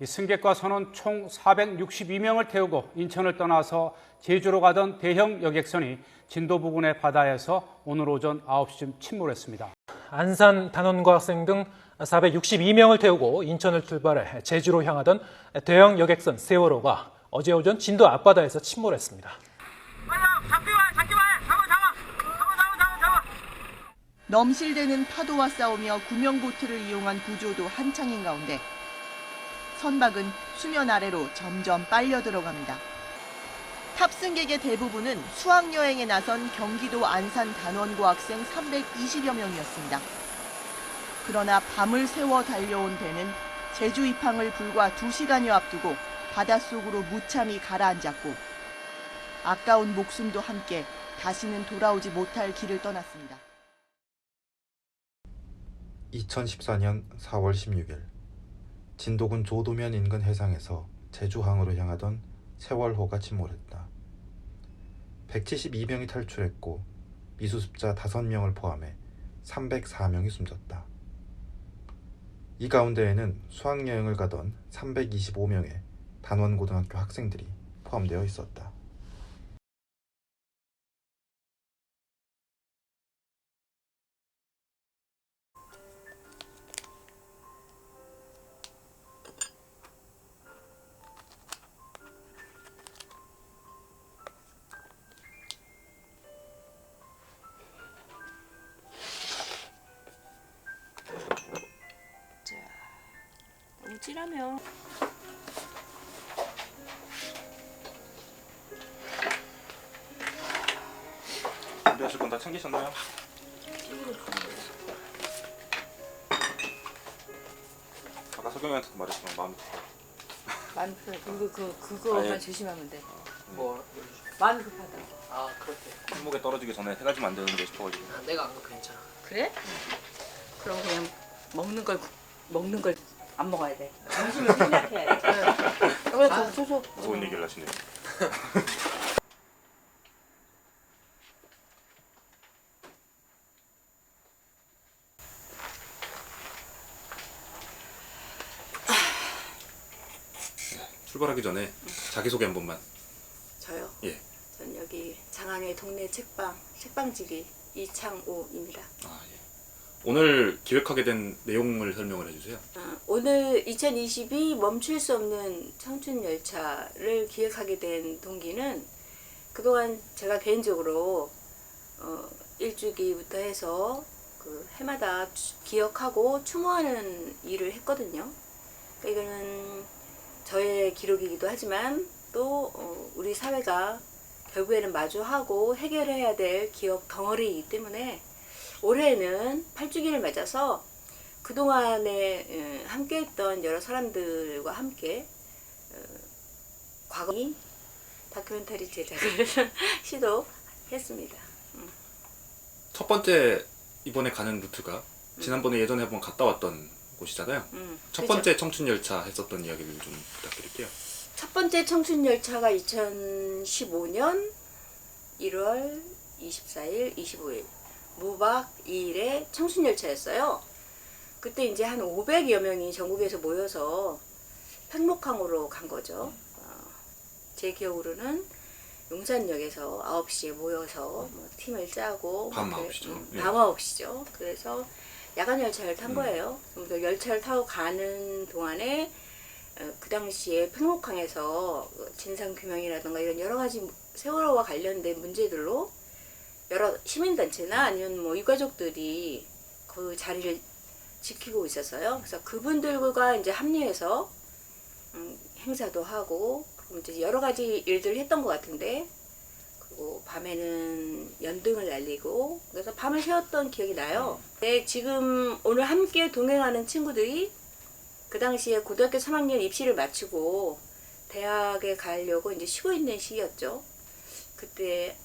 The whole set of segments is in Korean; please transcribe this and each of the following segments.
이 승객과 선원 총 462명을 태우고 인천을 떠나서 제주로 가던 대형 여객선이 진도 부근의 바다에서 오늘 오전 9시쯤 침몰했습니다. 안산 단원고 학생 등 462명을 태우고 인천을 출발해 제주로 향하던 대형 여객선 세월호가 어제 오전 진도 앞바다에서 침몰했습니다. 넘실대는 파도와 싸우며 구명보트를 이용한 구조도 한창인 가운데 선박은 수면 아래로 점점 빨려 들어갑니다. 탑승객의 대부분은 수학여행에 나선 경기도 안산 단원고 학생 320여 명이었습니다. 그러나 밤을 새워 달려온 배는 제주 입항을 불과 2시간여 앞두고 바닷속으로 무참히 가라앉았고 아까운 목숨도 함께 다시는 돌아오지 못할 길을 떠났습니다. 2014년 4월 16일 진도군 조도면 인근 해상에서 제주항으로 향하던 세월호가 침몰했다. 172명이 탈출했고 미수습자 5명을 포함해 304명이 숨졌다. 이 가운데에는 수학여행을 가던 325명의 단원고등학교 학생들이 포함되어 있었다. 너무 찌라며. 준비하실 건 다 챙기셨나요? 아까 석영이한테도 말했지만 마음이 급해. 마음 급해. 그거만 아니, 조심하면 돼. 뭐? 마음 급하다. 아 그렇대. 손목에 떨어지기 전에 해가지면 안 되는데 싶어가지고. 내가 안 먹고 괜찮아. 그래? 그럼 그냥 먹는 걸 안 먹어야 돼. 점심을 생각해야 돼. 그래, 줘. 무서운 얘기를 하시네. 출발하기 전에 자기소개 한 번만. 저요? 예. 전 여기 장안의 동네 책방지기 이창우입니다. 아, 예. 오늘 기획하게 된 내용을 설명을 해주세요. 오늘 2022 멈출 수 없는 청춘 열차를 기획하게 된 동기는 그동안 제가 개인적으로 일주기부터 해서 그 해마다 기억하고 추모하는 일을 했거든요. 그러니까 이거는 저의 기록이기도 하지만 또 우리 사회가 결국에는 마주하고 해결해야 될 기억 덩어리이기 때문에 올해는 8주기를 맞아서 그동안에 함께했던 여러 사람들과 함께 과거 다큐멘터리 제작을 시도했습니다. 첫 번째 이번에 가는 루트가 지난번에 예전에 한번 갔다 왔던 곳이잖아요. 첫 그죠? 번째 청춘열차 했었던 이야기를 좀 부탁드릴게요. 첫 번째 청춘열차가 2015년 1월 24일, 25일 무박 2일의 청춘열차였어요. 그때 이제 한 500여 명이 전국에서 모여서 팽목항으로 간 거죠. 제 기억으로는 용산역에서 9시에 모여서 뭐 팀을 짜고 밤 9시죠. 밤 9시죠. 그래서 야간 열차를 탄 거예요. 그래서 열차를 타고 가는 동안에 그 당시에 팽목항에서 진상규명이라든가 이런 여러 가지 세월호와 관련된 문제들로 여러 시민단체나 아니면 뭐 유가족들이 그 자리를 지키고 있었어요. 그래서 그분들과 이제 합류해서 행사도 하고 이제 여러 가지 일들을 했던 것 같은데, 그리고 밤에는 연등을 날리고 그래서 밤을 새웠던 기억이 나요. 네, 지금 오늘 함께 동행하는 친구들이 그 당시에 고등학교 3학년 입시를 마치고 대학에 가려고 이제 쉬고 있는 시기였죠. 그때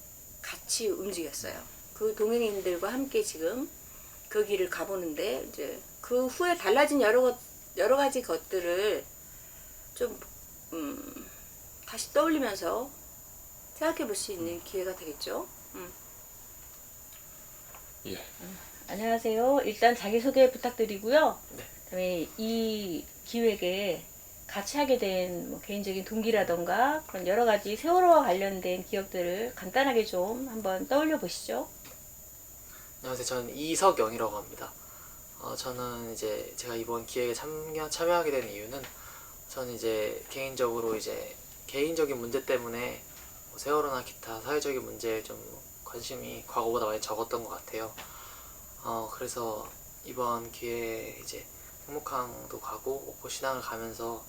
같이 움직였어요. 그 동행인들과 함께 지금 그 길을 가보는데 이제 그 후에 달라진 여러 가지 것들을 좀 다시 떠올리면서 생각해 볼 수 있는 기회가 되겠죠. 예. 안녕하세요. 일단 자기소개 부탁드리고요. 네. 그다음에 이 기획에 같이 하게 된 뭐 개인적인 동기라던가 그런 여러 가지 세월호와 관련된 기억들을 간단하게 좀 한번 떠올려 보시죠. 안녕하세요. 저는 이석영이라고 합니다. 저는 이제 제가 이번 기획에 참여하게 된 이유는 저는 이제 개인적으로 이제 개인적인 문제 때문에 뭐 세월호나 기타 사회적인 문제에 좀 관심이 과거보다 많이 적었던 것 같아요. 그래서 이번 기회에 이제 행복항도 가고 옥포 신항을 가면서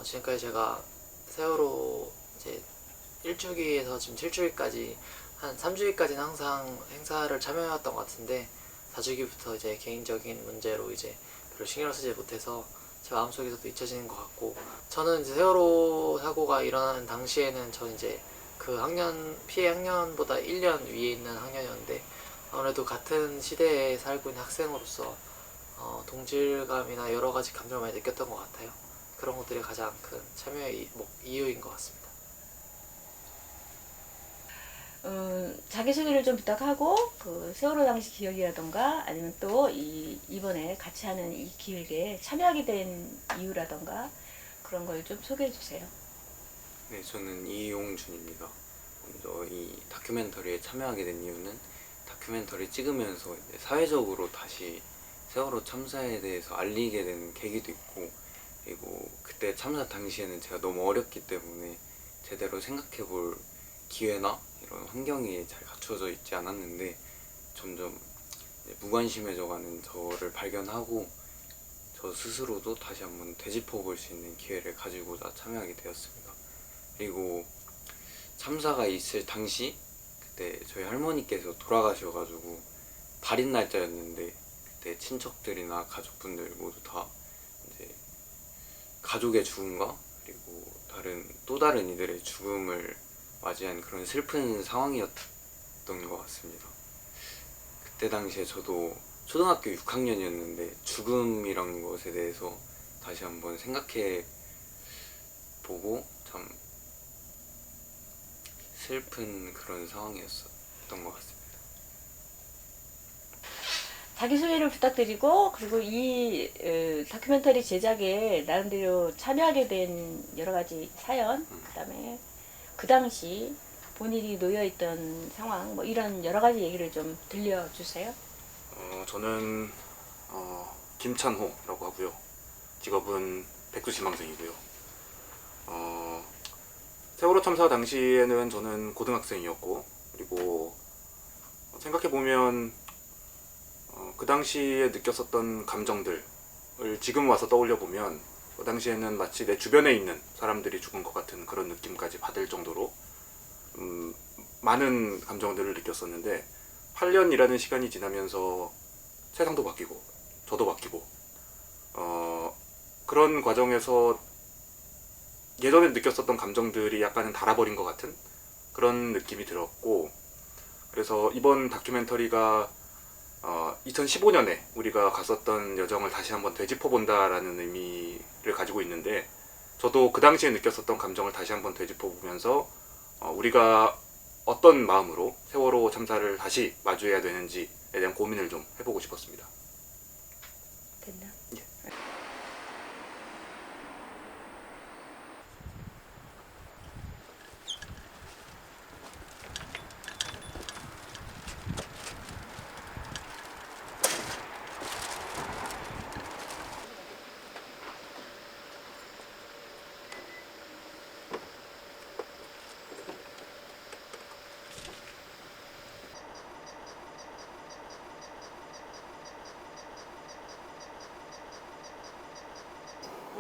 지금까지 제가 세월호 이제 1주기에서 지금 7주기까지 한 3주기까지는 항상 행사를 참여해왔던 것 같은데 4주기부터 이제 개인적인 문제로 이제 별로 신경을 쓰지 못해서 제 마음속에서도 잊혀지는 것 같고, 저는 이제 세월호 사고가 일어나는 당시에는 저 이제 그 학년 피해 학년보다 1년 위에 있는 학년이었는데 아무래도 같은 시대에 살고 있는 학생으로서 동질감이나 여러 가지 감정을 많이 느꼈던 것 같아요. 그런 것들이 가장 큰 참여의 이유인 것 같습니다. 자기소개를 좀 부탁하고 그 세월호 당시 기억이라던가 아니면 또 이번에 같이 하는 이 기획에 참여하게 된 이유라던가 그런 걸 좀 소개해 주세요. 네, 저는 이용준입니다. 먼저 이 다큐멘터리에 참여하게 된 이유는 다큐멘터리 찍으면서 이제 사회적으로 다시 세월호 참사에 대해서 알리게 된 계기도 있고, 그리고 그때 참사 당시에는 제가 너무 어렸기 때문에 제대로 생각해 볼 기회나 이런 환경이 잘 갖춰져 있지 않았는데 점점 무관심해져가는 저를 발견하고 저 스스로도 다시 한번 되짚어 볼 수 있는 기회를 가지고자 참여하게 되었습니다. 그리고 참사가 있을 당시 그때 저희 할머니께서 돌아가셔가지고 발인 날짜였는데 그때 친척들이나 가족분들 모두 다 이제 가족의 죽음과 그리고 또 다른 이들의 죽음을 맞이한 그런 슬픈 상황이었던 것 같습니다. 그때 당시에 저도 초등학교 6학년이었는데 죽음이란 것에 대해서 다시 한번 생각해 보고 참 슬픈 그런 상황이었던 것 같습니다. 자기소개를 부탁드리고 그리고 이 다큐멘터리 제작에 나름대로 참여하게 된 여러 가지 사연, 그다음에 그 당시 본인이 놓여있던 상황 뭐 이런 여러 가지 얘기를 좀 들려주세요. 저는 김찬호라고 하고요. 직업은 백두신망생이고요. 세월호 참사 당시에는 저는 고등학생이었고, 그리고 생각해보면 그 당시에 느꼈었던 감정들을 지금 와서 떠올려보면 그 당시에는 마치 내 주변에 있는 사람들이 죽은 것 같은 그런 느낌까지 받을 정도로 많은 감정들을 느꼈었는데 8년이라는 시간이 지나면서 세상도 바뀌고 저도 바뀌고 그런 과정에서 예전에 느꼈었던 감정들이 약간은 닳아버린 것 같은 그런 느낌이 들었고, 그래서 이번 다큐멘터리가 2015년에 우리가 갔었던 여정을 다시 한번 되짚어본다라는 의미를 가지고 있는데, 저도 그 당시에 느꼈었던 감정을 다시 한번 되짚어보면서 우리가 어떤 마음으로 세월호 참사를 다시 마주해야 되는지에 대한 고민을 좀 해보고 싶었습니다. 됐나? 예.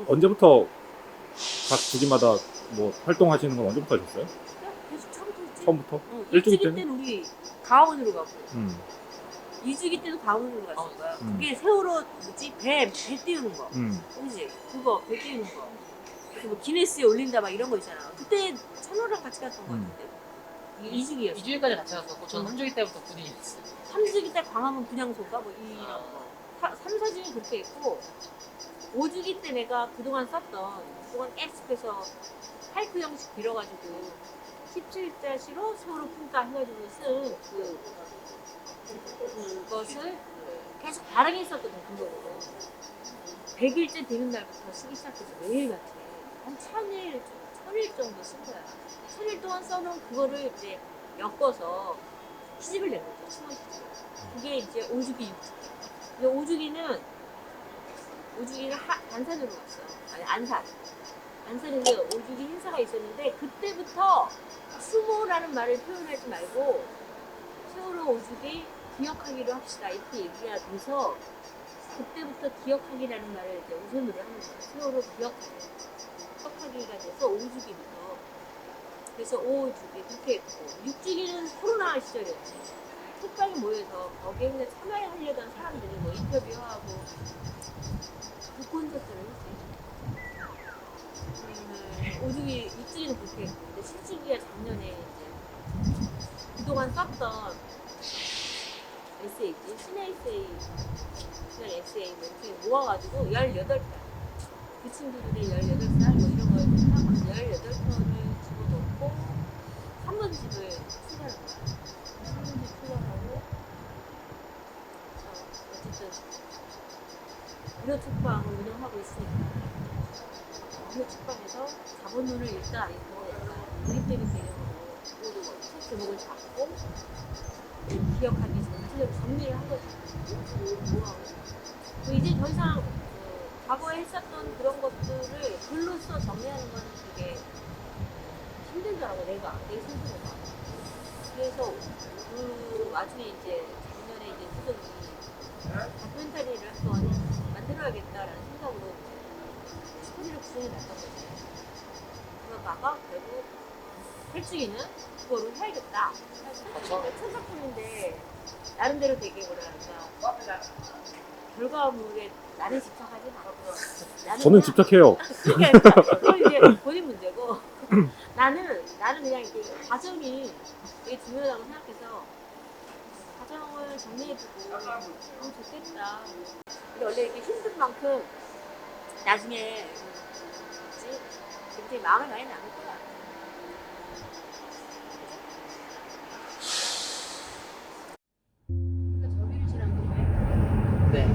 언제부터 각 주기마다 뭐 활동하시는 건 언제부터 하셨어요? 계속 처음부터. 처음부터? 응, 일주기 1주기 때는? 때는 우리 가원으로 가고 음. 2주기 때도 가원으로 갔을 거야. 그게 세월호 배 띄우는 거. 그지? 그거 배 띄우는 거. 그래서 뭐 기네스에 올린다 막 이런 거 있잖아. 그때 찬호랑 같이 갔던 거 같은데. 2주기였어. 2주기까지 같이 갔었고 저는 3주기 때부터 군인이 됐어요. 3주기 때 광화문 분향소가 뭐 이런 거. 3, 4주기 그렇게 했고 5주기 때 내가 그동안 썼던 그동안 계속해서 하이크 형식 빌어가지고 17자시로 세월호 풍가 해가지고 쓴 그것을 계속 발행했었거든. 그거를 100일째 되는 날부터 쓰기 시작해서 매일같이 한 1000일 정도 쓴 거야. 1000일 동안 써놓은 그거를 이제 엮어서 시집을 낸 거죠. 신혼 시집. 그게 이제 오주기 육주기. 근데 오주기는 안산으로 갔어. 아니 안산에서 오주기 행사가 있었는데 그때부터 추모라는 말을 표현하지 말고 세월호 오주기 기억하기로 합시다 이렇게 얘기가 돼서 그때부터 기억하기라는 말을 이제 우선으로 하는 거예요. 세월호 기억하기가 돼서 오주기부터. 그래서 오주기 그렇게 했고, 육주기는 코로나 시절이었지. 책방에 모여서 거기에 있는 참여하려던 사람들이 뭐 인터뷰하고 그 콘서트를 했지. 오주기, 육주기는 그렇게 했고, 근데 칠주기가 작년에 이제 그동안 썼던 에세이지, 신의 에세이, 신의 에세이 이렇게 모아가지고 18편. 그 친구들이 18살 뭐 이런 걸 18편을 집어넣고 산문집을 출간한 거야. 산문집 출간하고 어쨌든 무료 책방을 운영하고 있으니까 무료 책방에서 자본론을 일단 아니고 우리들이 배경으로 책 제목을 잡고 기억하기 전체적으로 정리를 한 거지. 이제 더 이상 과거에 했었던 그런 것들을 글로써 정리하는 건 되게 힘들더라고, 내 스스로가. 그래서 그 와중에 이제 작년에 이제 수정이 다큐멘터리를 한번 만들어야겠다라는 생각으로 스토리를 구성해 놨던 거지. 그러다가 결국 펼치기는 그거를 해야겠다. 첫 작품인데 나름대로 되게 뭐랄까 결과물에 나는 집착하지 말고 저는 집착해요. 그건 이제 본인 문제고 나는 그냥 이게 과정이 되게 중요하다고 생각해서 과정을 정리해주고 좋겠다. 근데 원래 이렇게 힘든 만큼 나중에 굉장히 마음이 많이 남을 거야. 네.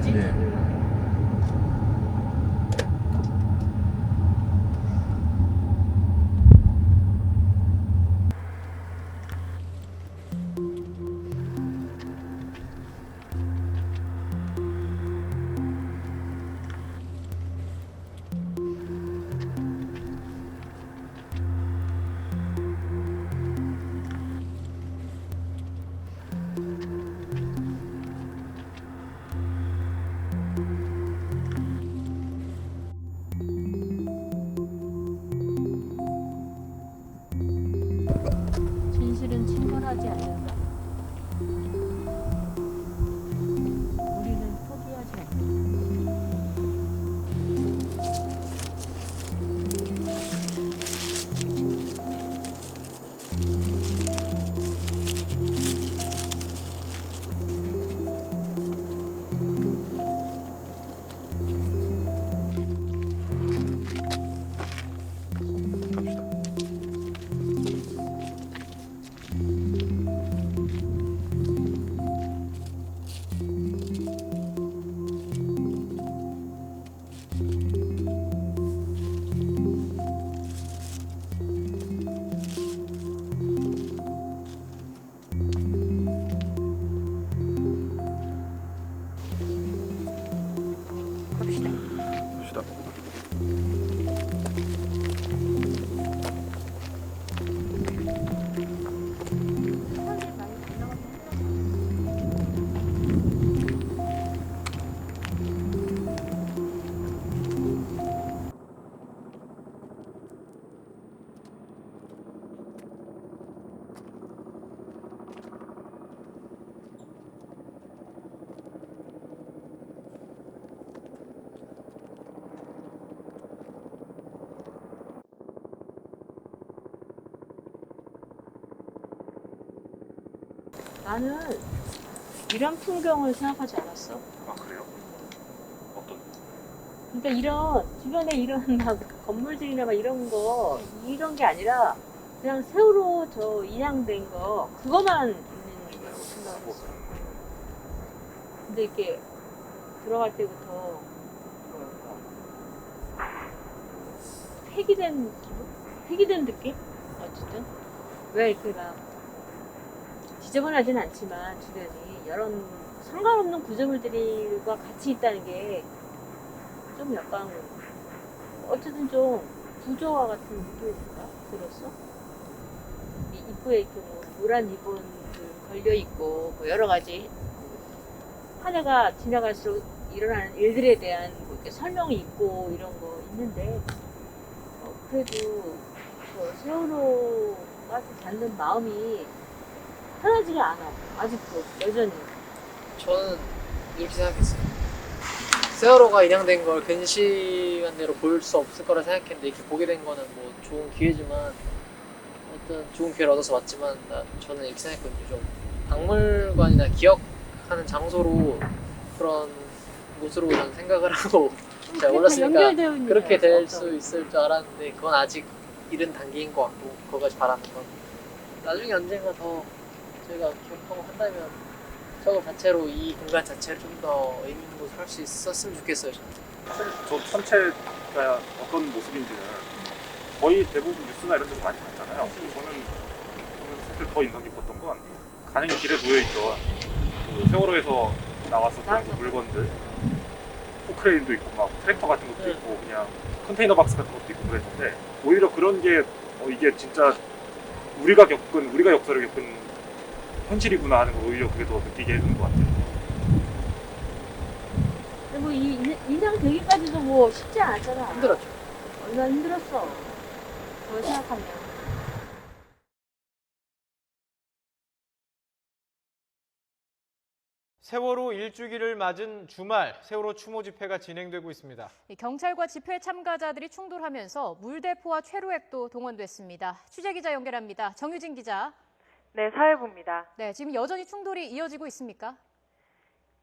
진실은 침몰하지 않는다. 우리는 포기하지 않는다. 갑시다. 나는 이런 풍경을 생각하지 않았어. 아 그래요? 어떤? 그러니까 이런 주변에 이런 막 건물들이나 막 이런 거 이런 게 아니라 그냥 세월호 저 인양된 거 그거만 있는 거라고 생각했어. 근데 이렇게 들어갈 때부터 폐기된 느낌? 어쨌든 왜 이렇게 막 지저분하진 않지만 주변이 이런 상관없는 구조물들과 같이 있다는 게 좀 약간 어쨌든 좀 구조화 같은 느낌이 들었어. 입구에 이렇게 뭐 노란 리본들 걸려 있고 뭐 여러 가지 한 해가 지나갈수록 일어나는 일들에 대한 뭐 이렇게 설명이 있고 이런 거 있는데 그래도 세월호가 닿는 마음이 편하지가 않아. 아직도 여전히. 저는 이렇게 생각했어요. 세월호가 인양된 걸 근시간내로 볼 수 없을 거라 생각했는데 이렇게 보게 된 거는 뭐 좋은 기회지만 어떤 좋은 기회를 얻어서 왔지만 저는 이렇게 생각했거든요. 좀 박물관이나 기억하는 장소로 그런 곳으로 저는 생각을 하고 잘 몰랐으니까 그렇게 될 수 있을 줄 알았는데 그건 아직 이른 단계인 것 같고 그거까지 바라는 건 나중에 언젠가 더 저희가 기억하고 한다면 저거 자체로 이 공간 자체를 좀 더 의미 있는 곳으로 할 수 있었으면 좋겠어요. 사실 저 천체가 어떤 모습인지는 거의 대부분 뉴스나 이런 데서 많이 봤잖아요. 저는 사실 더 인상 깊었던 건 가는 길에 놓여있던 그 세월호에서 나왔었던 그 물건들, 포크레인도 있고 막 트랙터 같은 것도 있고 그냥 컨테이너 박스 같은 것도 있고 그랬는데 오히려 그런 게 이게 진짜 우리가 역사를 겪은 현실이구나 하는 걸 오히려 그게 더 느끼게 해주는 것 같아요. 그리고 인상 되기까지도 뭐 쉽지 않았잖아. 힘들었죠. 얼마나 힘들었어. 그걸 생각하면. 세월호 일주기를 맞은 주말 세월호 추모 집회가 진행되고 있습니다. 경찰과 집회 참가자들이 충돌하면서 물대포와 최루액도 동원됐습니다. 취재기자 연결합니다. 정유진 기자. 네, 사회부입니다. 네, 지금 여전히 충돌이 이어지고 있습니까?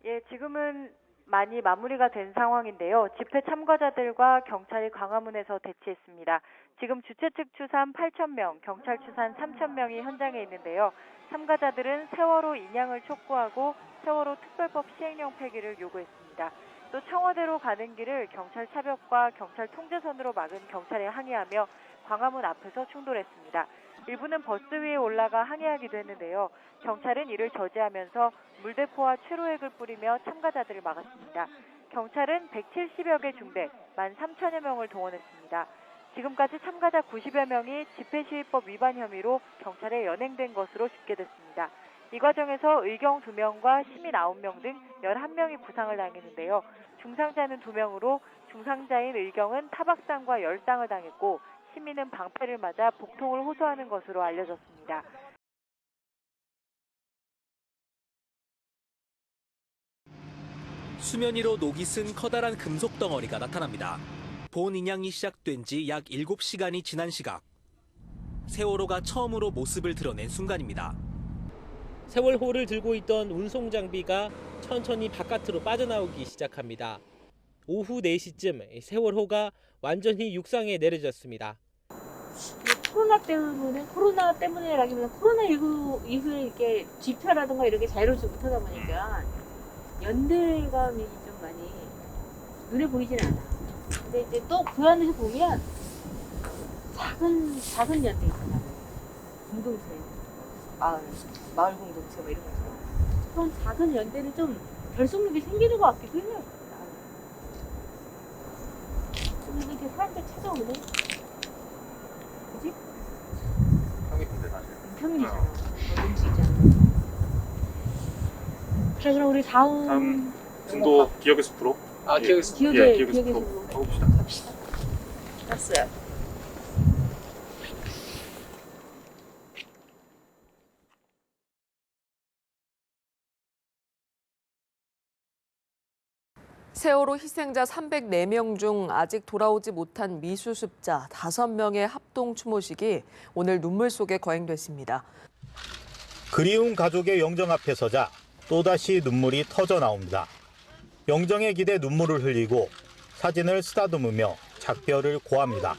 예, 지금은 많이 마무리가 된 상황인데요. 집회 참가자들과 경찰이 광화문에서 대치했습니다. 지금 주최 측 추산 8,000명, 경찰 추산 3,000명이 현장에 있는데요. 참가자들은 세월호 인양을 촉구하고 세월호 특별법 시행령 폐기를 요구했습니다. 또 청와대로 가는 길을 경찰 차벽과 경찰 통제선으로 막은 경찰에 항의하며 광화문 앞에서 충돌했습니다. 일부는 버스 위에 올라가 항의하기도 했는데요. 경찰은 이를 저지하면서 물대포와 최루액을 뿌리며 참가자들을 막았습니다. 경찰은 170여 개 중대, 13,000여 명을 동원했습니다. 지금까지 참가자 90여 명이 집회시위법 위반 혐의로 경찰에 연행된 것으로 집계됐습니다. 이 과정에서 의경 2명과 시민 9명 등 11명이 부상을 당했는데요. 중상자는 2명으로 중상자인 의경은 타박상과 열상을 당했고 시민은 방패를 맞아 복통을 호소하는 것으로 알려졌습니다. 수면 위로 녹이 쓴 커다란 금속 덩어리가 나타납니다. 본 인양이 시작된 지 약 7시간이 지난 시각. 세월호가 처음으로 모습을 드러낸 순간입니다. 세월호를 들고 있던 운송 장비가 천천히 바깥으로 빠져나오기 시작합니다. 오후 4시쯤 세월호가 완전히 육상에 내려졌습니다. 코로나 때문에라기보다 코로나19 이후에 이렇게 집회라든가 이런 게 자유롭지 못하다 보니까 연대감이 좀 많이 눈에 보이진 않아. 근데 이제 또 그 안에서 보면 작은 연대 있잖아. 공동체, 마을 공동체 뭐 이런 것처럼 그런 작은 연대는 좀 결속력이 생기는 것 같기도 해요. 좀 이렇게 사람들 찾아오네. 그지? 평일인데 사실. 평일이잖아. 음식이잖아. 그래 그럼 우리 다음 중도 기억의 숲으로. 기억의 숲으로 가봅시다. 갑시다. 갔어요. 세월호 희생자 304명 중 아직 돌아오지 못한 미수습자 5명의 합동 추모식이 오늘 눈물 속에 거행됐습니다. 그리운 가족의 영정 앞에 서자 또다시 눈물이 터져 나옵니다. 영정에 기대 눈물을 흘리고 사진을 쓰다듬으며 작별을 고합니다.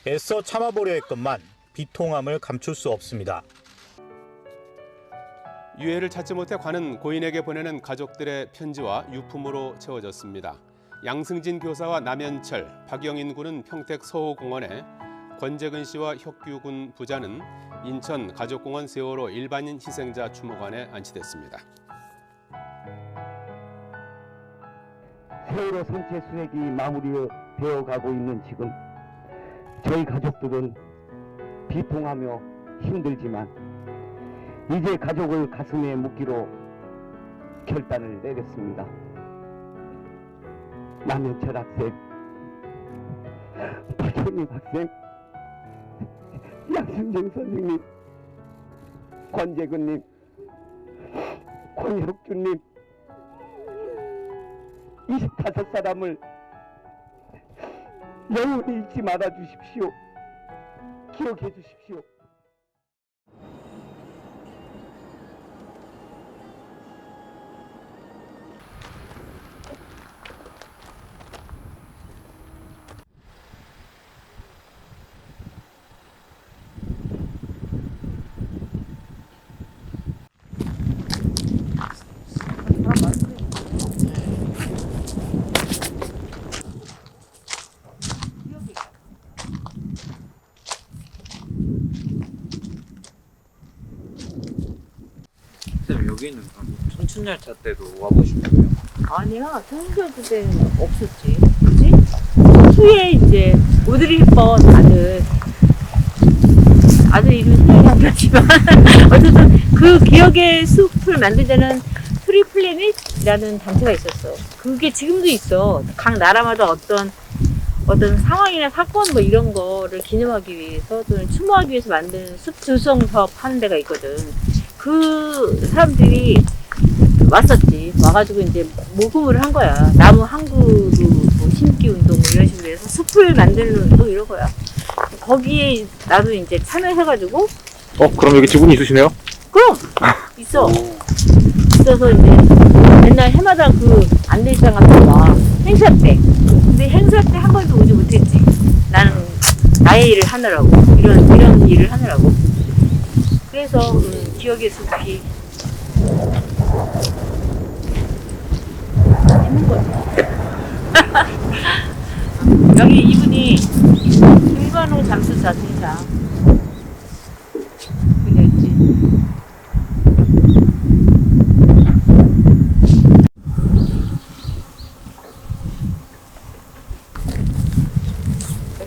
애써 참아보려 했건만 비통함을 감출 수 없습니다. 유해를 찾지 못해 관은 고인에게 보내는 가족들의 편지와 유품으로 채워졌습니다. 양승진 교사와 남현철, 박영인 군은 평택 서호공원에, 권재근 씨와 혁규군 부자는 인천 가족공원 세월호 일반인 희생자 추모관에 안치됐습니다. 세월호 선체 수색이 마무리되어 가고 있는 지금 저희 가족들은 비통하며 힘들지만 이제 가족을 가슴에 묻기로 결단을 내렸습니다. 남현철 학생, 박현민 학생, 양승진 선생님, 권재근님, 권혁준님 25사람을 영원히 잊지 말아 주십시오. 기억해 주십시오. 선생님 여기는 청춘열차 때도 와보신 거예요? 아니야, 청춘열차 때는 없었지. 그치? 후에 이제 오드리 헵번 아들 이름이 생각이 안 나지만 어쨌든 그 기억의 숲을 만들 때는 트리플래닛이라는 단체가 있었어. 그게 지금도 있어. 각 나라마다 어떤 상황이나 사건 뭐 이런 거를 기념하기 위해서 또는 추모하기 위해서 만든 숲 조성 사업 하는 데가 있거든. 그 사람들이 왔었지. 와가지고 이제 모금을 한 거야. 나무 한 그루 뭐 심기 운동 뭐 이런 식으로 해서 숲을 만드는 운동 이런 거야. 거기에 나도 이제 참여해가지고. 그럼 여기 지분이 있으시네요? 그럼! 있어. 있어서 이제 맨날 해마다 그 안내장 같은 거 와. 행사 때. 근데 행사 때 한 번도 오지 못했지. 나는 나의 일을 하느라고. 이런 일을 하느라고. 그래서 기억의 숲이 있는 거지. 여기 이분이 김관호 잠수사 승사 그랬지.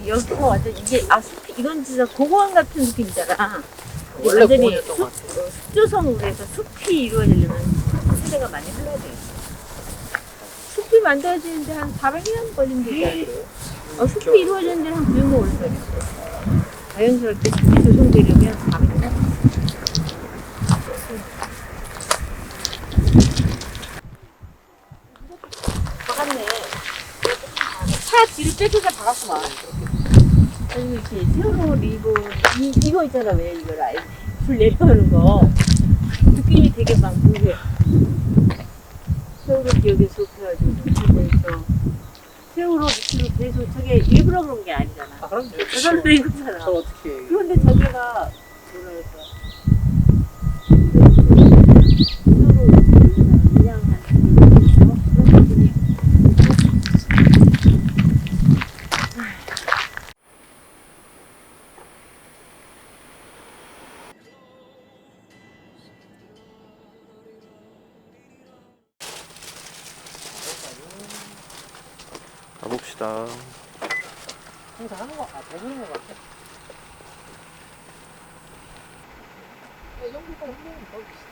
여기서 완전 이게 숲이 이건 진짜 고고원 같은 느낌이잖아. 완전히 숲조성으로 해서 숲이 이루어지려면 세대가 많이 흘러야 돼. 숲이 만들어지는데 한 400년 걸린대. 숲이 이루어지는데 한 900년 걸린다. 자연스럽게 숲이 조성되려면 400년. 박았네. 차 뒤로 뺏겨서 박았구만. 아니 이렇게 세월호 리본 이거 있잖아. 왜 이거 라인 불 내려오는 거 느낌이 되게 막 묘해. 세월호 기억에 숲해가지고 그래서 세월호 밑으로 계속 저게 일부러 그런 게 아니잖아. 그럼요. 저 사람도 이거잖아. 저 어떻게 그런데 저기가 뭐라 할까 세월호 그냥 그런 느낌이. 가봅시다. 항상 하는 거, 배부른 거 같아. 이 정도까지 한번 더 봅시다.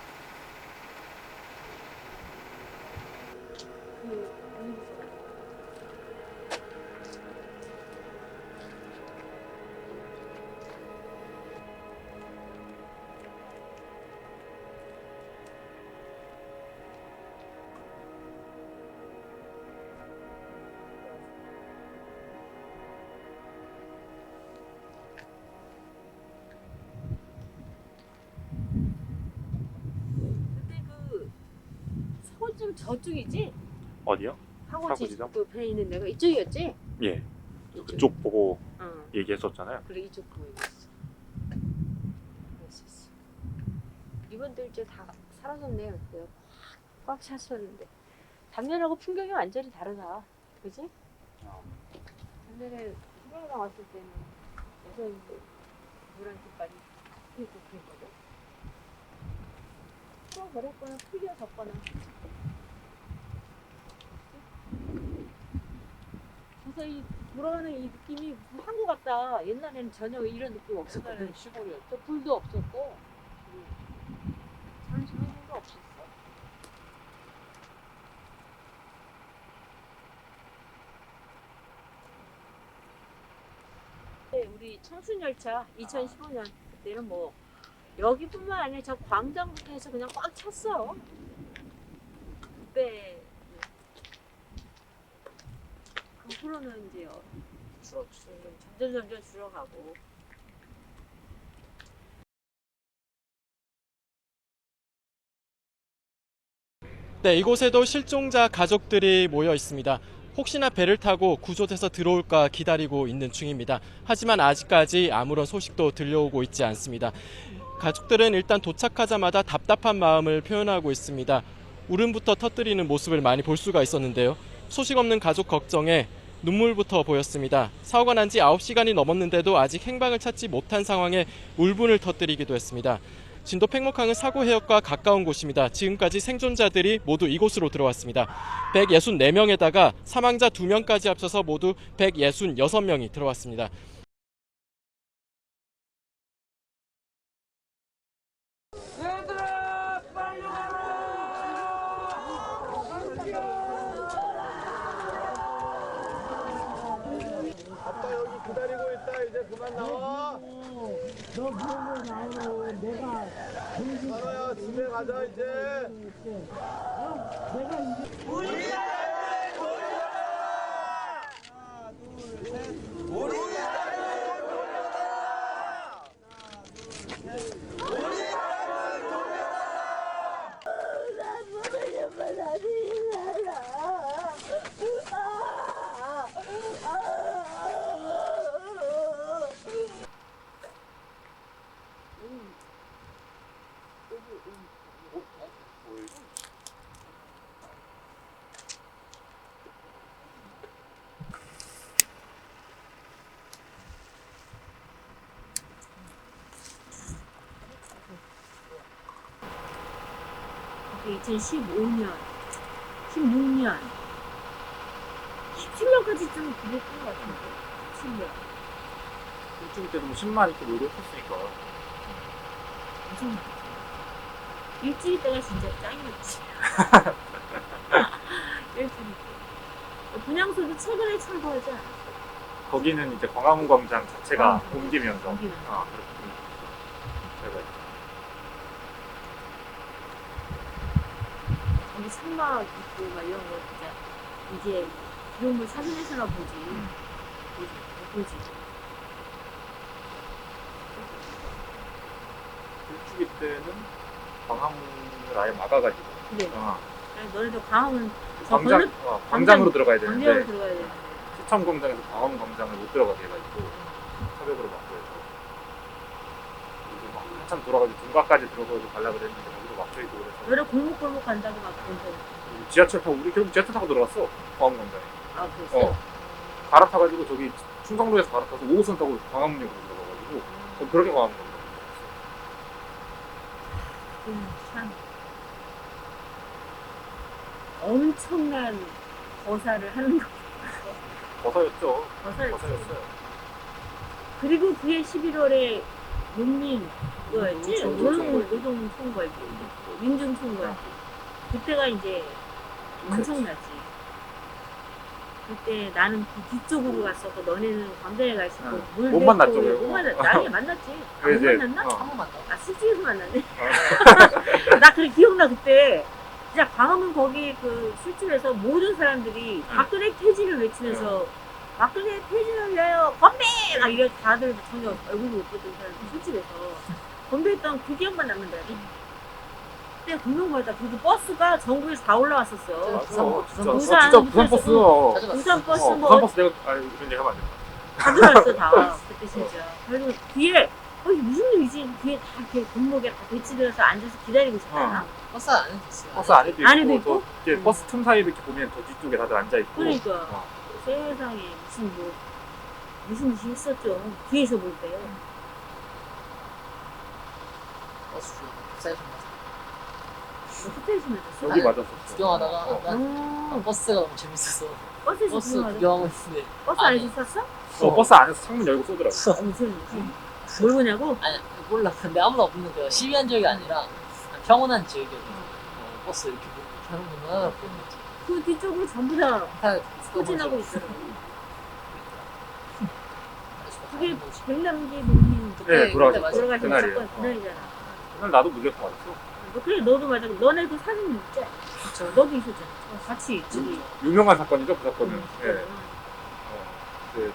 사고집 저쪽이지? 어디요? 사고집 사고지점? 그 배에 있는 데가 이쪽이었지? 예. 그쪽 보고 응. 얘기했었잖아요. 그래 이쪽 보고 있었어. 그랬었어. 이번들 이제 다 사라졌네요. 내가 꽉 찼었는데 작년하고 풍경이 완전히 다르다. 그지? 옛날에 휴가 왔을 때는 여성 노란 깃발이 이렇게 그랬거든. 풀어버렸거나 풀려졌거나. 그래서 이 돌아가는 이 느낌이 무슨 한국 같다. 옛날에는 전혀 이런 느낌 없었거든. 시골이었죠. 불도 없었고 전시회도 없었어. 우리 청춘열차 2015년 그때는 뭐 여기뿐만 아니라 저 광장부터 해서 그냥 꽉 찼어. 그때 그 후로는 이제 점점 줄어가고. 네, 이곳에도 실종자 가족들이 모여 있습니다. 혹시나 배를 타고 구조돼서 들어올까 기다리고 있는 중입니다. 하지만 아직까지 아무런 소식도 들려오고 있지 않습니다. 가족들은 일단 도착하자마자 답답한 마음을 표현하고 있습니다. 울음부터 터뜨리는 모습을 많이 볼 수가 있었는데요. 소식 없는 가족 걱정에 눈물부터 보였습니다. 사고가 난 지 9시간이 넘었는데도 아직 행방을 찾지 못한 상황에 울분을 터뜨리기도 했습니다. 진도 팽목항은 사고 해역과 가까운 곳입니다. 지금까지 생존자들이 모두 이곳으로 들어왔습니다. 164명에다가 사망자 2명까지 합쳐서 모두 166명이 들어왔습니다. 아빠 여기 기다리고 있다. 이제 그만 나와. 너 그러고 나오면 내가 선호야 집에 가자 이제. 내가 이제 우리 딸을 돌려라. 하나 둘 셋. 우리 딸을 돌려라. 하나 둘 셋. 우리 딸을 돌려라. 난 모르지만 나는 그게 2015년, 16년, 17년까지 좀 그랬던 것 같은데. 17년. 일주일 때도 10만 이렇게 노력했으니까. 엄청 많았죠. 일주일 때가 진짜 짱이었지. 일주일 때. 분향소도 최근에 철거하지 않았어. 거기는 이제 광화문 광장 자체가 옮기면서. 옮기면서. 그렇게 제가 여기 산막 있고 막 이런 거 진짜 이제 이런 걸 사진에서나 보지. 못 보지. 일주일 때는 광화문을 아예 막아가지고. 그래. 너네도 광화문 광장으로 들어가야 되는데. 광장으로 들어가야 되는데. 시청 광장에서 광화문 광장을 못 들어가게 해가지고 차벽으로 막고 해서 이제 막 한참 돌아가지고 중과까지 들어가서 가려고 했는데 거기도 막혀있고 그래서. 너네 골목골목 간다고 막 그러고. 지하철 타고 우리 결국 지하철 타고 들어갔어 광화문 광장에. 아 그랬어? 갈아타가지고 저기 충성로에서 갈아타서 5호선 타고 광화문역으로 들어가가지고 그렇게 광화문 광장. 참 엄청난 거사를 하는 거. 거사였죠. 거사였어요. 그리고 그해 11월에 농민 뭐였지? 노동 총괄비, 민중 총괄비. 그때가 이제 엄청났지. 그때 나는 그 뒤쪽으로 갔었고 너네는 광장에 가 있었고 못 만났죠. 못 만났지. 나중에 만났지. 못 만났나? 한번 만나. 아 술집에서 만났네. 나 그래 기억나 그때. 진짜 광화문 거기 그 술집에서 모든 사람들이 박근혜 퇴진을 외치면서 박근혜 퇴진을 위하여 건배! 막 이래 다들 전혀 얼굴도 못 보던 사람들 술집에서 건배했던 그 기억만 남는다. 그때 공명보다 그 버스가 전국에서 다 올라왔었어. 부산 버스. 부산 버스 뭐 부산 버스 내가 이런 얘기 하면 안 된다. 다 들어왔어 다. 그때 진짜. 그리고 뒤에 무슨 일이지? 뒤에 다 이렇게 골목에 다 배치되어서 앉아서 기다리고 있었잖아. 버스 안에 있어요. 버스 안에도 있고, 안에도 있고? 이제 버스 틈 사이도 이렇게 보면 저 뒤쪽에 다들 앉아 있고. 그러니까 세상에 무슨 짓이 있었죠. 뒤에서 볼 때요. 버스 중에 국사에서 호텔에서 맞았어? 여기 맞았었어. 구경하다가 난 버스가 너무 재밌어서 버스에서 버스 구경하다가? 구경하고 있는데 버스 안에서 쐈어? 버스 안에서 창문 열고 쏘더라고. 무슨 뭘 보냐고? 아니 몰라. 근데 아무도 없는 거 시위한 지역이 아니라 평온한 지역이어서 버스 이렇게 하는구나. 그 뒤쪽으로 전부 다 소진하고 있더라고. 그게 백남기 농민 네, 돌아가셨어. 돌아가신 그날이에요. 사건 그날이잖아. 그날 나도 물레포 맞았어. 그래 너도 맞아. 너네도 사진 있지? 너도 있었잖아. 같이 있지. 유명한 사건이죠, 그 사건은. 예. 그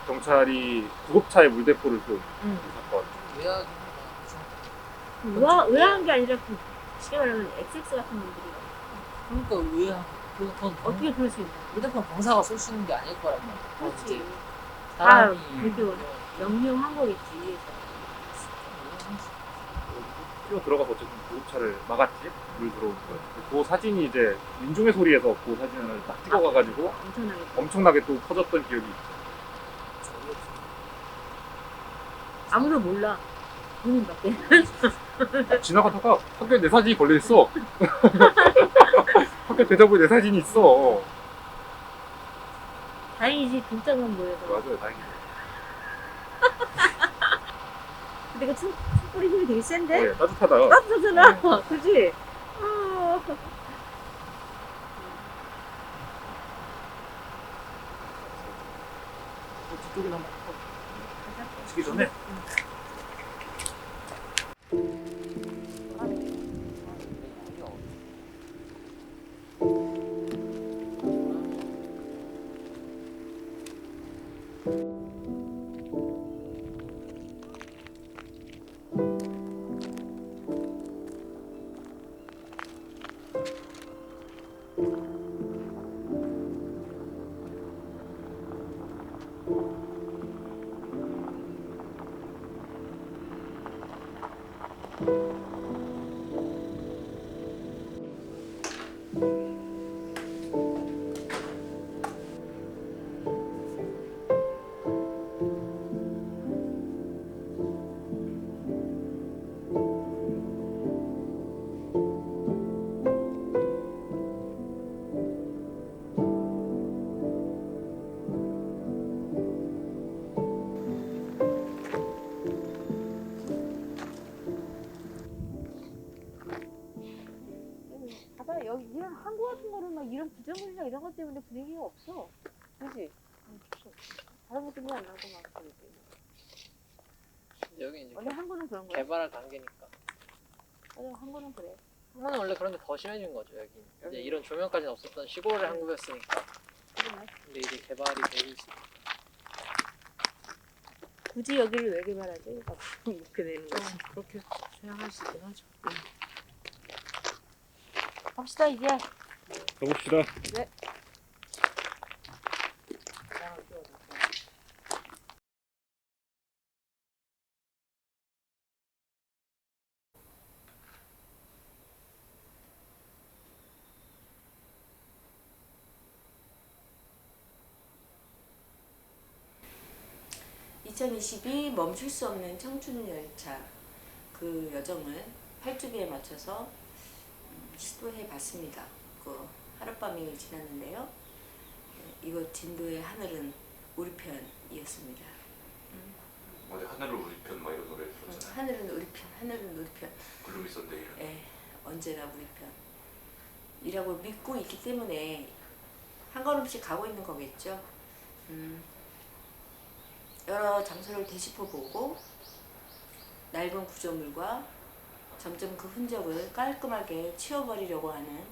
경찰이 구급차에 물대포를 쏜 그 사건. 의아한 게 아니라 그 쉽게 말하면 XX 같은 분들이 그러니까 의아하고 그건 어떻게 그럴 수 있나? 휴대폰 병사가 쏠 수 있는 게 아닐 거란 말이야. 그렇지. 사람이 그렇게 명령한 거겠지. 뛰어 들어가서 어쨌든 구급차를 막았지. 물 들어오는 거. 그 사진이 이제 민중의 소리에서 그 사진을 딱 찍어가가지고 엄청나게 또 퍼졌던 기억이 있죠. 아무도 몰라. 본인밖에. 지나가다가 학교에 내 사진이 걸려있어. 학교 대자보에 내 사진이 있어. 다행이지 등장만 보여서. 맞아요, 다행이죠. 근데 그 촛불이 힘이 되게 센데? 네, 따뜻하다. 따뜻하잖아. 그치? 뒤쪽에 한번 지기 전에. 봐봐 여기 이런 한국 같은 거는 막 이런 구조물이나 이런 것 때문에 분위기가 없어. 그지? 다른 것 때문에 안 나고 막 그러지. 여기 이제 원래 한국은 그런 거야. 개발할 단계니까. 맞아 한국은 그래. 한국은 원래 그런 게 더 심해진 거죠. 여기 이제 이런 조명까지는 없었던 시골의 한국이었으니까. 근데 이제 개발이 되고 있어. 굳이 여기를 왜 개발하지? 막 이렇게 되는 거지. 그렇게 생각할 수 있긴 하죠. 갑시다 이제. 가봅시다. 네. (2022) 멈출 수 없는 청춘 열차 그 여정을 8주기에 맞춰서 시도해 봤습니다. 그 하룻밤이 지났는데요. 이곳 진도의 하늘은 우리 편이었습니다. 어제 하늘을 우리 편 막 이런 노래 들었잖아요. 하늘은 우리 편, 하늘은 우리 편. 글루미 선데이. 예, 언제나 우리 편이라고 믿고 있기 때문에 한 걸음씩 가고 있는 거겠죠. 여러 장소를 되짚어 보고 낡은 구조물과 점점 그 흔적을 깔끔하게 치워버리려고 하는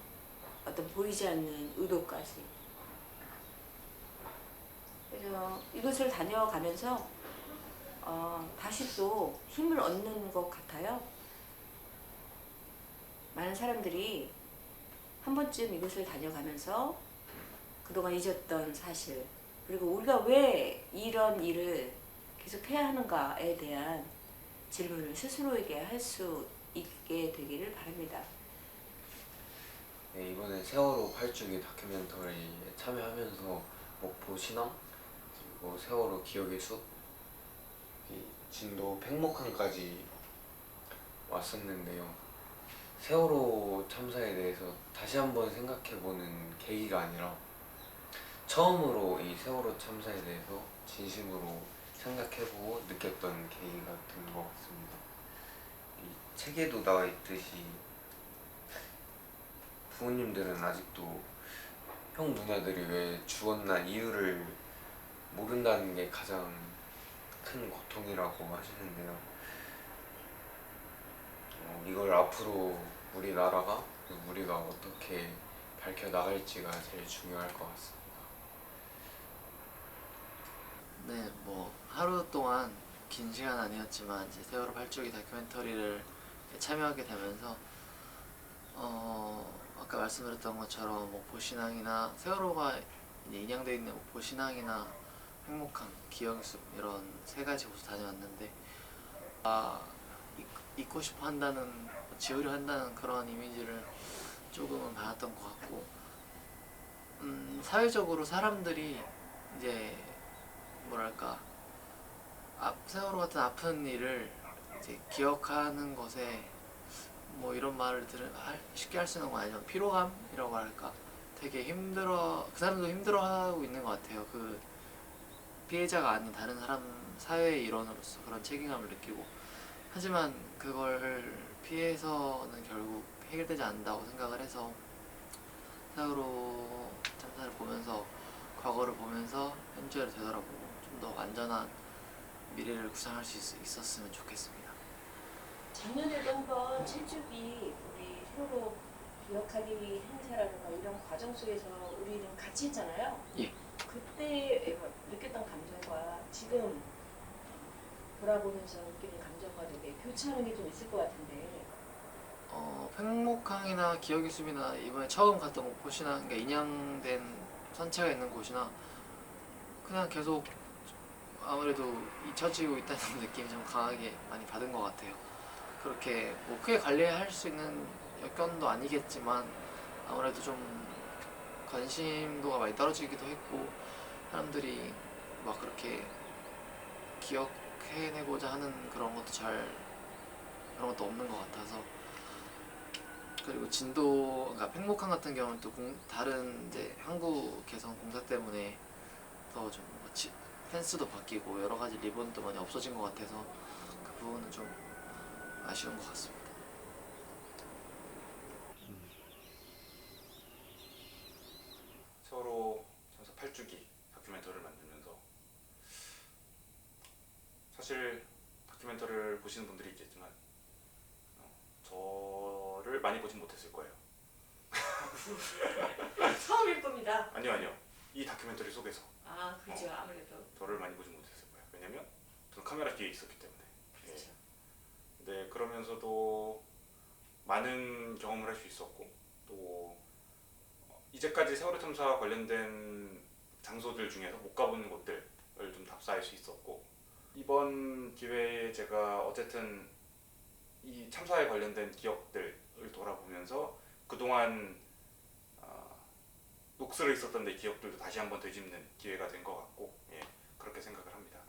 어떤 보이지 않는 의도까지. 그래서 이곳을 다녀가면서 다시 또 힘을 얻는 것 같아요. 많은 사람들이 한 번쯤 이곳을 다녀가면서 그동안 잊었던 사실, 그리고 우리가 왜 이런 일을 계속 해야 하는가에 대한 질문을 스스로에게 할 수 있게 되기를 바랍니다. 네, 이번에 세월호 8주기 다큐멘터리에 참여하면서 목포 신항, 그리고 세월호 기억의 숲, 진도 팽목항까지 왔었는데요. 세월호 참사에 대해서 다시 한번 생각해보는 계기가 아니라 처음으로 이 세월호 참사에 대해서 진심으로 생각해보고 느꼈던 계기가 된 것 같습니다. 이 책에도 나와 있듯이 부모님들은 아직도 형 누나들이 왜 죽었나 이유를 모른다는 게 가장 큰 고통이라고 하시는데요. 이걸 앞으로 우리나라가, 우리가 어떻게 밝혀나갈지가 제일 중요할 것 같습니다. 네, 뭐 하루 동안 긴 시간 아니었지만 이제 세월호 8주기 다큐멘터리를 참여하게 되면서 아까 말씀드렸던 것처럼 목포 신항이나 세월호가 이제 인양되어 있는 목포 신항이나 팽목항, 기억의 숲 이런 세 가지 곳을 다녀왔는데 잊고 싶어 한다는, 지우려 한다는 그런 이미지를 조금은 받았던 것 같고, 사회적으로 사람들이 이제 뭐랄까 세월호 같은 아픈 일을 이제 기억하는 것에 뭐 이런 말을 쉽게 할 수 있는 건 아니지만 피로감이라고 할까, 되게 힘들어, 그 사람도 힘들어하고 있는 것 같아요. 그 피해자가 아닌 다른 사람, 사회의 일원으로서 그런 책임감을 느끼고, 하지만 그걸 피해서는 결국 해결되지 않는다고 생각을 해서 세월호 참사를 보면서, 과거를 보면서 현재를 되돌아보고 좀 더 안전한 미래를 구상할 수 있었으면 좋겠습니다. 작년에도 한번 7주기 우리 세월호 기억하기 행사라든가 이런 과정 속에서 우리는 같이 했잖아요. 예. 그때 느꼈던 감정과 지금 돌아보면서 느끼는 감정과 되게 교차하는 게 좀 있을 것 같은데. 팽목항이나 기억의 숲이나 이번에 처음 갔던 목포신항, 그러니까 인양된 선체가 있는 곳이나 그냥 계속 아무래도 잊혀지고 있다는 느낌이 좀 강하게 많이 받은 것 같아요. 그렇게 뭐 크게 관리할 수 있는 여건도 아니겠지만 아무래도 좀 관심도가 많이 떨어지기도 했고, 사람들이 막 그렇게 기억해내고자 하는 그런 것도 없는 것 같아서. 그리고 진도, 그러니까 팽목항 같은 경우는 또 다른 이제 항구 개선 공사 때문에 더 좀 펜스도 바뀌고 여러 가지 리본도 많이 없어진 것 같아서 그 부분은 좀 아쉬운 것 같습니다. 세월호 참사 8주기 다큐멘터리를 만들면서 사실 다큐멘터리를 보시는 분들이 있겠지만 저를 많이 보진 못했을 거예요. 처음일 겁니다. 아니요. 이 다큐멘터리 속에서 그죠. 아무래도 저를 많이 보진 못했을 거예요. 왜냐면 저는 카메라 뒤에 있었기 때문에. 그렇죠. 네, 그러면서도 많은 경험을 할 수 있었고, 또 이제까지 세월호 참사와 관련된 장소들 중에서 못 가본 곳들을 좀 답사할 수 있었고, 이번 기회에 제가 어쨌든 이 참사에 관련된 기억들을 돌아보면서 그동안 녹슬어 있었던 내 기억들도 다시 한번 되짚는 기회가 된 것 같고, 그렇게 생각을 합니다.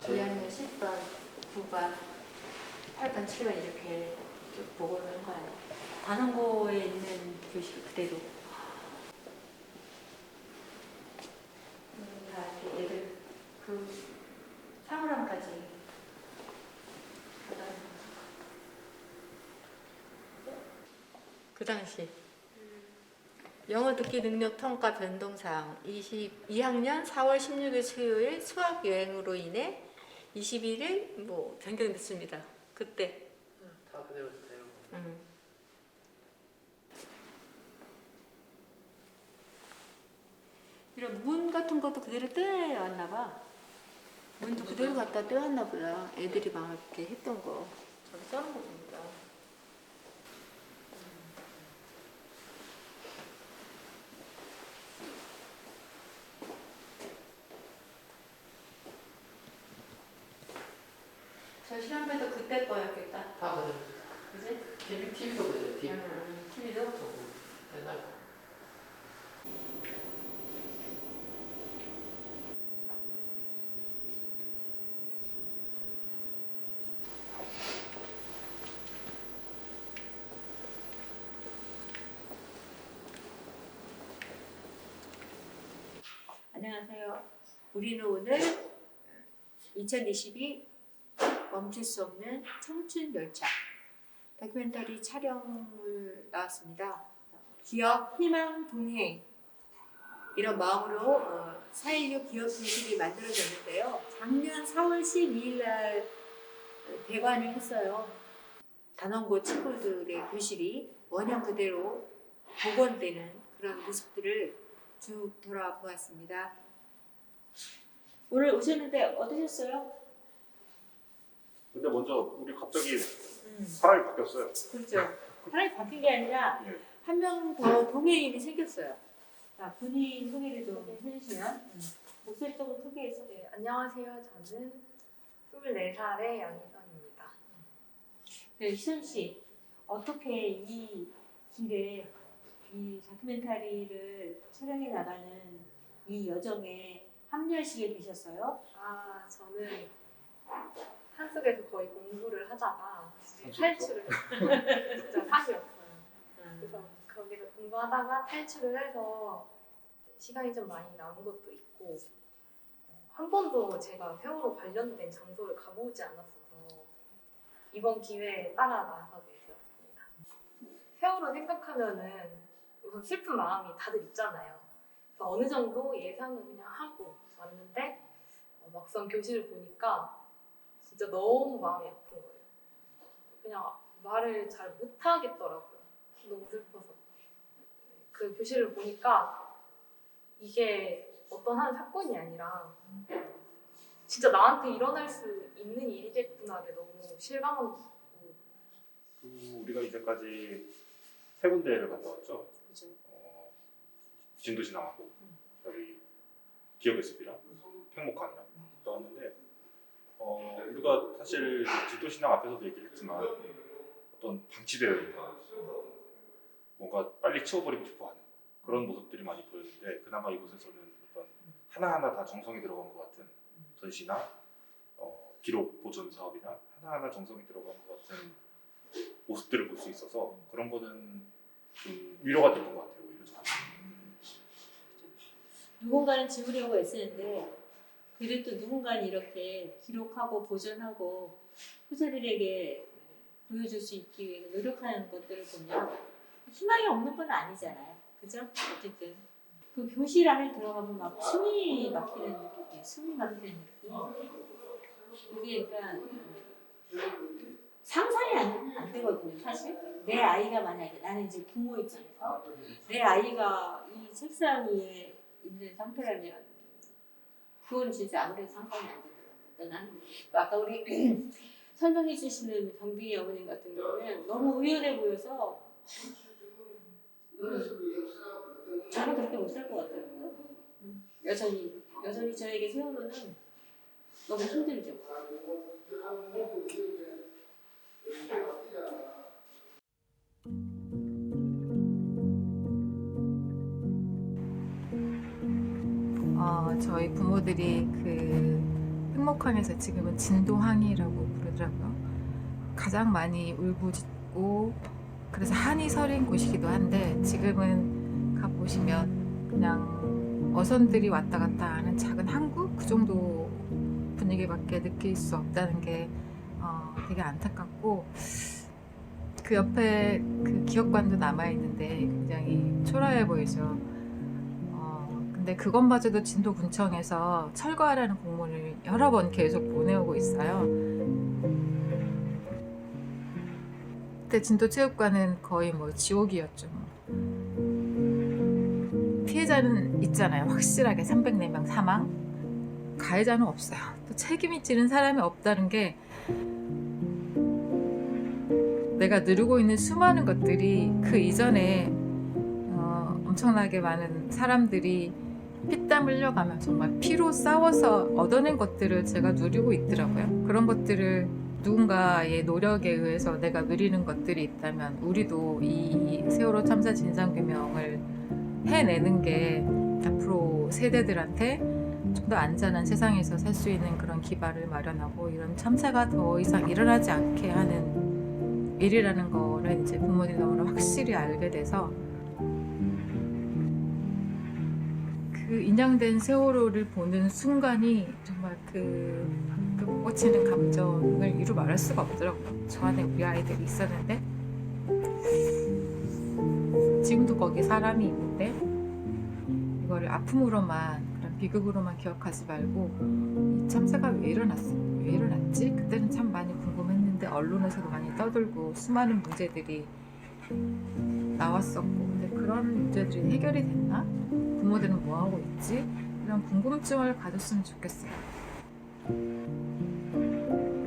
주연은 10번, 9번, 8번, 7번 이렇게 쭉 보고를 한 거예요. 단원고에 있는 교실 그대로. 다 이렇게 애들 그 3월함까지. 그 당시 영어 듣기 능력 평가 변동사항 22학년 4월 16일 수요일 수학 여행으로 인해 21일 변경됐습니다. 그때. 다 그대로 이런 문 같은 것도 그대로 떼왔나 봐. 문도 그대로 갖다 떼왔나 보다. 애들이 막 이렇게 했던 거. 저기 써놓은 거 보니까. 저 실험배도 그때 거였겠다. 다 그래. 그지? TV도 그래. TV도? 옛날 거. 안녕하세요. 우리는 오늘 2022 멈출 수 없는 청춘 열차 다큐멘터리 촬영을 나왔습니다. 기업, 희망, 동행 이런 마음으로 4.16 기업 교실이 만들어졌는데요. 작년 4월 12일 날 대관을 했어요. 단원고 친구들의 교실이 원형 그대로 복원되는 그런 모습들을 쭉 돌아보았습니다. 오늘 오셨는데 어떠셨어요? 근데 먼저 우리 갑자기 사람이 바뀌었어요. 그렇죠. 사람이 바뀐 게 아니라 한 명 더 동행인이 생겼어요. 자, 본인 소개를 좀 해주시면 목소리 조금 크게 해서. 네, 안녕하세요. 저는 24살의 양희선입니다. 네, 희선 씨, 어떻게 이 길에 이 다큐멘터리를 촬영해 나가는 이 여정에 합류하시게 되셨어요? 아, 저는 산속에서 거의 공부를 하다가 탈출을 진짜 산이었어요. 그래서 거기서 공부하다가 탈출을 해서 시간이 좀 많이 남은 것도 있고 한 번도 제가 세월호 관련된 장소를 가보지 않았어서 이번 기회에 따라 나서게 되었습니다. 세월호 생각하면은 우선 슬픈 마음이 다들 있잖아요. 그래서 어느 정도 예상을 그냥 하고 왔는데 막상 교실을 보니까 진짜 너무 마음이 아픈 거예요. 그냥 말을 잘 못하겠더라고요. 너무 슬퍼서. 그 교실을 보니까 이게 어떤 한 사건이 아니라 진짜 나한테 일어날 수 있는 일이겠구나를 너무 실감하고 우리가 이제까지 3군데를 갔다 왔죠. 그죠. 진도신앙하고 여기 기업SP랑 팽목항이랑 갔다 왔는데 우리가 사실 진도신앙 앞에서도 얘기를 했지만 어떤 방치되어 있는 뭔가 빨리 치워버리고 싶어하는 그런 모습들이 많이 보였는데 그나마 이곳에서는 어떤 하나하나 다 정성이 들어간 것 같은 전시나 기록 보존 사업이나 하나하나 정성이 들어간 것 같은 모습들을 볼 수 있어서 그런 거는 좀 위로가 됐던 것 같아요. 오히려 저는. 누군가는 지우려고 애쓰는데 그래도 누군가는 이렇게 기록하고 보존하고 후세들에게 보여줄 수 있기 위해 노력하는 것들을 보면 희망이 없는 건 아니잖아요. 그죠? 어쨌든 그 교실 안에 들어가면 막 숨이 막히는 느낌이에요. 숨이 막히는 느낌. 이게 그러니까 상상이 안 되거든요. 사실 내 아이가 만약에 나는 이제 부모 입장에서 내 아이가 이 책상 위에 있는 상태라면 그건 진짜 아무래도 상상이 안 되더라고요. 나는 아까 우리 설명해 주시는 경비 어머님 같은 경우는 너무 의연해 보여서 저는 그렇게 못 살 것 같아요. 여전히 저에게 세월호는 너무 힘들죠. 저희 부모들이 그 팽목항에서 지금은 진도항이라고 부르더라고요. 가장 많이 울부짖고 그래서 한이 서린 곳이기도 한데 지금은 가보시면 그냥 어선들이 왔다 갔다 하는 작은 항구? 그 정도 분위기밖에 느낄 수 없다는 게 되게 안타깝고 그 옆에 그 기업관도 남아있는데 굉장히 초라해 보이죠. 근데 그것마저도 진도군청에서 철거하라는 공문을 여러 번 계속 보내오고 있어요. 그때 진도체육관은 거의 뭐 지옥이었죠. 피해자 피해자는 있잖아요. 확실하게 304명 사망. 가해자는 없어요. 또 책임이 지는 사람이 없다는 게 내가 누리고 있는 수많은 것들이 그 이전에 엄청나게 많은 사람들이 피땀 흘려가며 정말 피로 싸워서 얻어낸 것들을 제가 누리고 있더라고요. 그런 것들을 누군가의 노력에 의해서 내가 누리는 것들이 있다면 우리도 이 세월호 참사 진상규명을 해내는 게 앞으로 세대들한테 좀 더 안전한 세상에서 살 수 있는 그런 기반을 마련하고 이런 참사가 더 이상 일어나지 않게 하는 일이라는 거를 이제 부모님이 너무나 확실히 알게 돼서 그 인양된 세월호를 보는 순간이 정말 그 꽂히는 감정을 이루 말할 수가 없더라고요. 저 안에 우리 아이들이 있었는데 지금도 거기 사람이 있는데 이거를 아픔으로만 그런 비극으로만 기억하지 말고 이 참사가 왜 일어났지? 그때는 참 많이 궁금했는데 언론에서도 많이 떠들고 수많은 문제들이 나왔었고 근데 그런 문제들이 해결이 됐나? 부모들은 뭐하고 있지? 이런 궁금증을 가졌으면 좋겠어요.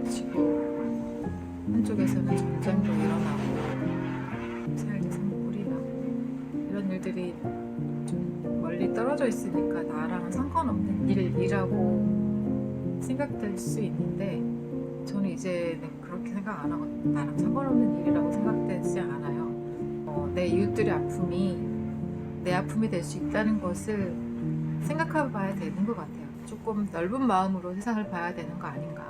지금 한쪽에서는 전쟁도 일어나고 살기 산불이 나고 이런 일들이 좀 멀리 떨어져 있으니까 나랑은 상관없는 일이라고 생각될 수 있는데 저는 이제는 그렇게 생각 안 하고 나랑 상관없는 일이라고 생각되지 않아요. 내 이웃들의 아픔이 내 아픔이 될 수 있다는 것을 생각해 봐야 되는 것 같아요. 조금 넓은 마음으로 세상을 봐야 되는 거 아닌가.